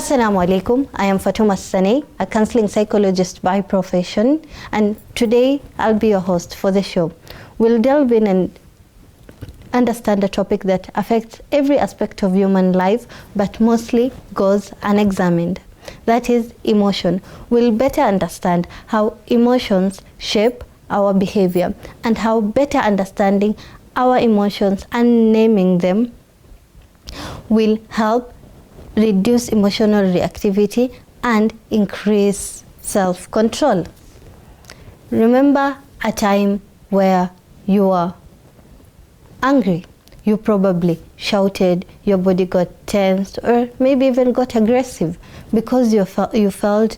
Assalamu alaikum. I am FATU Saney, a counseling psychologist by profession, and today I'll be your host for the show. We'll delve in and understand a topic that affects every aspect of human life, but mostly goes unexamined. That is emotion. We'll better understand how emotions shape our behavior and how better understanding our emotions and naming them will help reduce emotional reactivity and increase self-control. Remember a time where you were angry. You probably shouted, your body got tensed, or maybe even got aggressive because you felt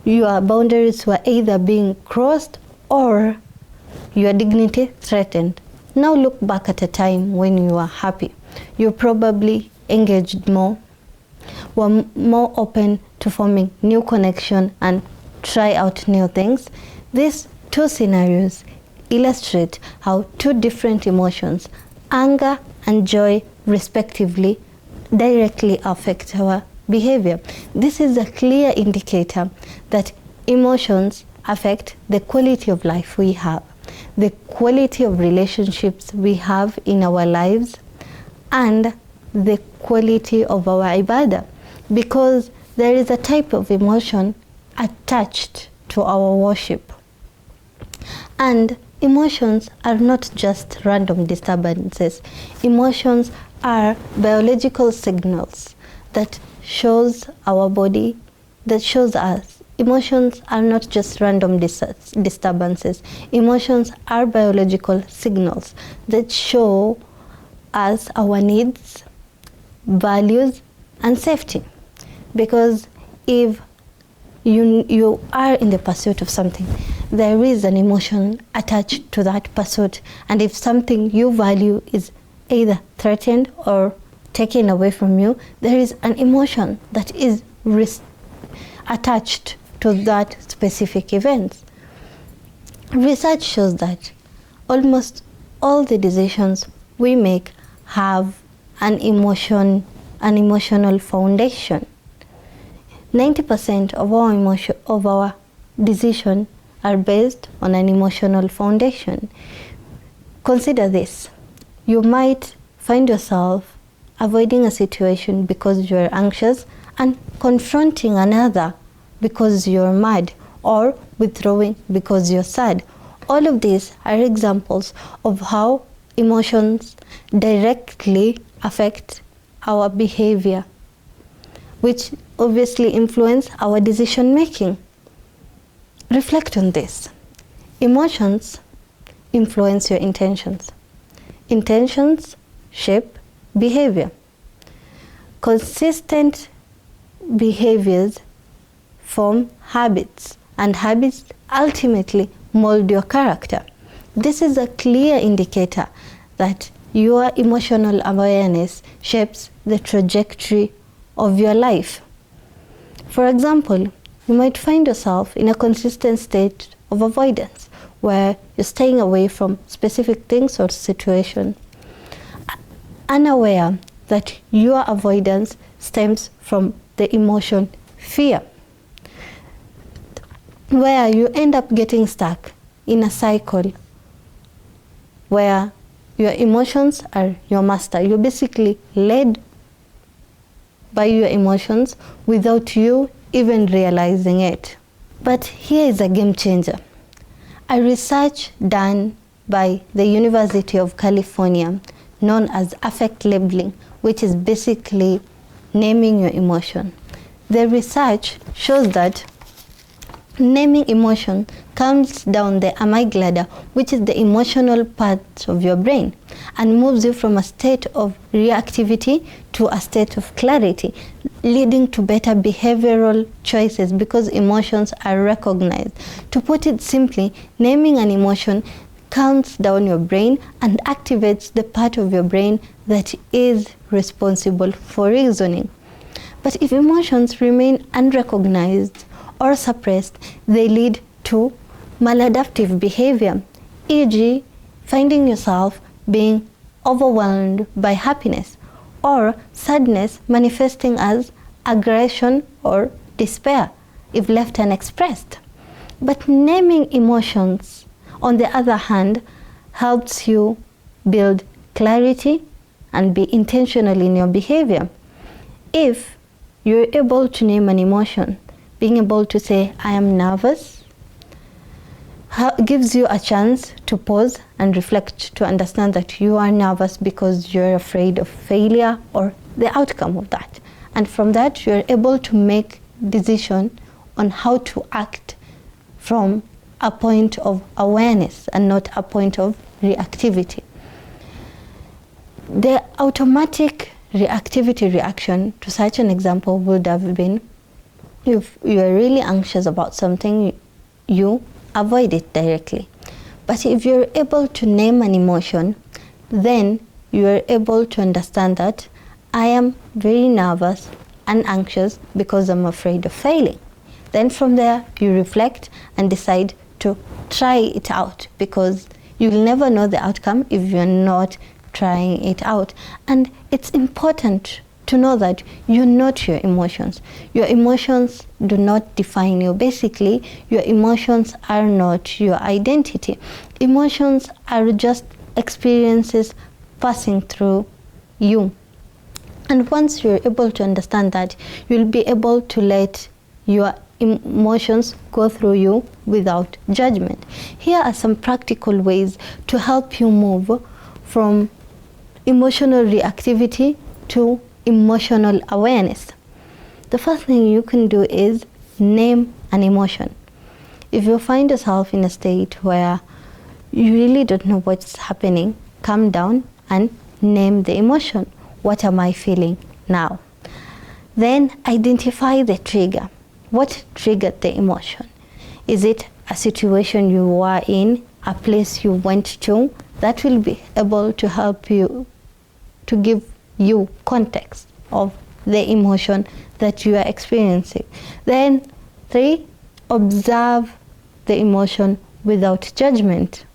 your boundaries were either being crossed or your dignity threatened. Now look back at a time when you were happy. You probably engaged more, were more open to forming new connection and try out new things. These two scenarios illustrate how two different emotions, anger and joy respectively, directly affect our behavior. This is a clear indicator that emotions affect the quality of life we have, the quality of relationships we have in our lives, and the quality of our ibadah, because there is a type of emotion attached to our worship. And emotions are not just random disturbances. Emotions are biological signals that shows our body, that shows us. Emotions are not just random disturbances. Emotions are biological signals that show us our needs, values, and safety. Because if you are in the pursuit of something, there is an emotion attached to that pursuit. And if something you value is either threatened or taken away from you, there is an emotion that is attached to that specific event. Research shows that almost all the decisions we make have an emotional foundation. 90% of our decisions are based on an emotional foundation. Consider this. You might find yourself avoiding a situation because you're anxious and confronting another because you're mad, or withdrawing because you're sad. All of these are examples of how emotions directly affect our behavior, which obviously influence our decision making. Reflect on this. Emotions influence your intentions. Intentions shape behavior. Consistent behaviors form habits, and habits ultimately mold your character. This is a clear indicator that your emotional awareness shapes the trajectory of your life. For example, you might find yourself in a consistent state of avoidance where you're staying away from specific things or situations, unaware that your avoidance stems from the emotion fear, where you end up getting stuck in a cycle where your emotions are your master. You're basically led by your emotions without you even realizing it. But here is a game changer. A research done by the University of California known as affect labeling, which is basically naming your emotion. The research shows that naming emotion calms down the amygdala, which is the emotional part of your brain, and moves you from a state of reactivity to a state of clarity, leading to better behavioral choices because emotions are recognized. To put it simply, naming an emotion calms down your brain and activates the part of your brain that is responsible for reasoning. But if emotions remain unrecognized or suppressed, they lead to maladaptive behavior, e.g., finding yourself being overwhelmed by happiness, or sadness manifesting as aggression or despair if left unexpressed. But naming emotions, on the other hand, helps you build clarity and be intentional in your behavior. If you're able to name an emotion, being able to say, I am nervous, gives you a chance to pause and reflect, to understand that you are nervous because you're afraid of failure or the outcome of that. And from that, you're able to make decision on how to act from a point of awareness and not a point of reactivity. The automatic reactivity reaction to such an example would have been, if you are really anxious about something, you avoid it directly. But if you're able to name an emotion, then you are able to understand that I am very nervous and anxious because I'm afraid of failing. Then from there, you reflect and decide to try it out, because you'll never know the outcome if you're not trying it out. And it's important to know that you're not your emotions. Your emotions do not define you. Basically, your emotions are not your identity. Emotions are just experiences passing through you. And once you're able to understand that, you'll be able to let your emotions go through you without judgment. Here are some practical ways to help you move from emotional reactivity to emotional awareness. The first thing you can do is name an emotion. If you find yourself in a state where you really don't know what's happening, calm down and name the emotion. What am I feeling now? Then identify the trigger. What triggered the emotion? Is it a situation you were in, a place you went to? That will be able to help you, to give you context of the emotion that you are experiencing. Then 3, observe the emotion without judgment.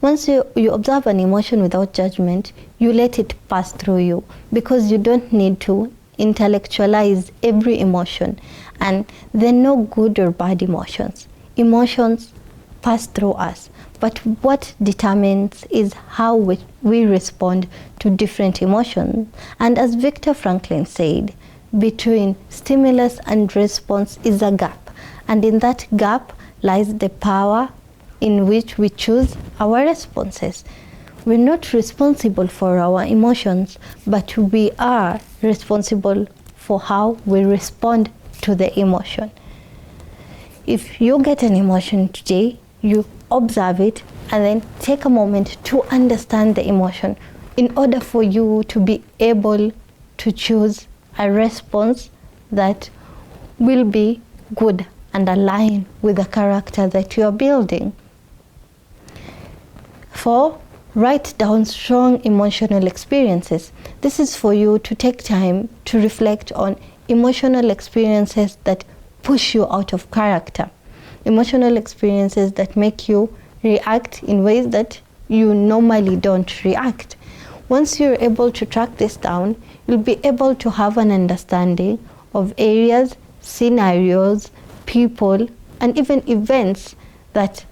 Once you observe an emotion without judgment, you let it pass through you, because you don't need to intellectualize every emotion. And there are no good or bad emotions. Emotions pass through us, but what determines is how we respond to different emotions. And as Viktor Frankl said, between stimulus and response is a gap, and in that gap lies the power in which we choose our responses. We're not responsible for our emotions, but we are responsible for how we respond to the emotion. If you get an emotion today, you observe it and then take a moment to understand the emotion in order for you to be able to choose a response that will be good and align with the character that you are building. 4, write down strong emotional experiences. This is for you to take time to reflect on emotional experiences that push you out of character. Emotional experiences that make you react in ways that you normally don't react. Once you're able to track this down, you'll be able to have an understanding of areas, scenarios, people, and even events that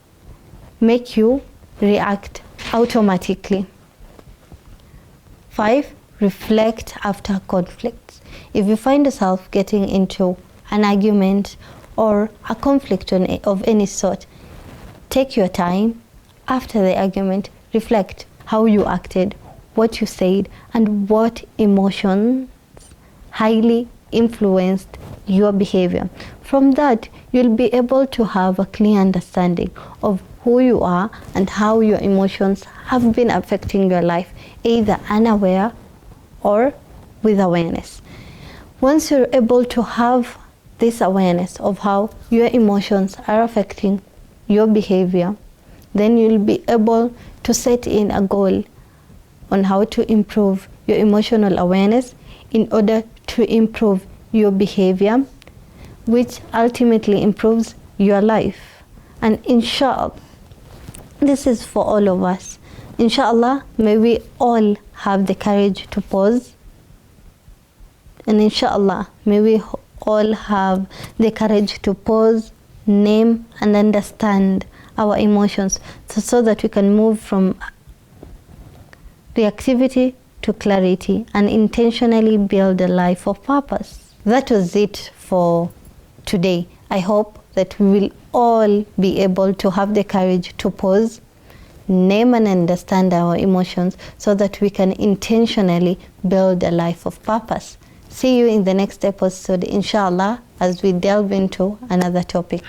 make you react automatically. 5, reflect after conflicts. If you find yourself getting into an argument or a conflict of any sort, take your time. After the argument, reflect how you acted, what you said, and what emotions highly influenced your behavior. From that, you'll be able to have a clear understanding of who you are and how your emotions have been affecting your life, either unaware or with awareness. Once you're able to have this awareness of how your emotions are affecting your behavior, then you'll be able to set in a goal on how to improve your emotional awareness in order to improve your behavior, which ultimately improves your life. And inshallah, this is for all of us. Inshallah, may we all have the courage to pause, And inshallah, may we all have the courage to pause, name, and understand our emotions so that we can move from reactivity to clarity and intentionally build a life of purpose. That was it for today. I hope that we will all be able to have the courage to pause, name and understand our emotions so that we can intentionally build a life of purpose. See you in the next episode, inshallah, as we delve into another topic.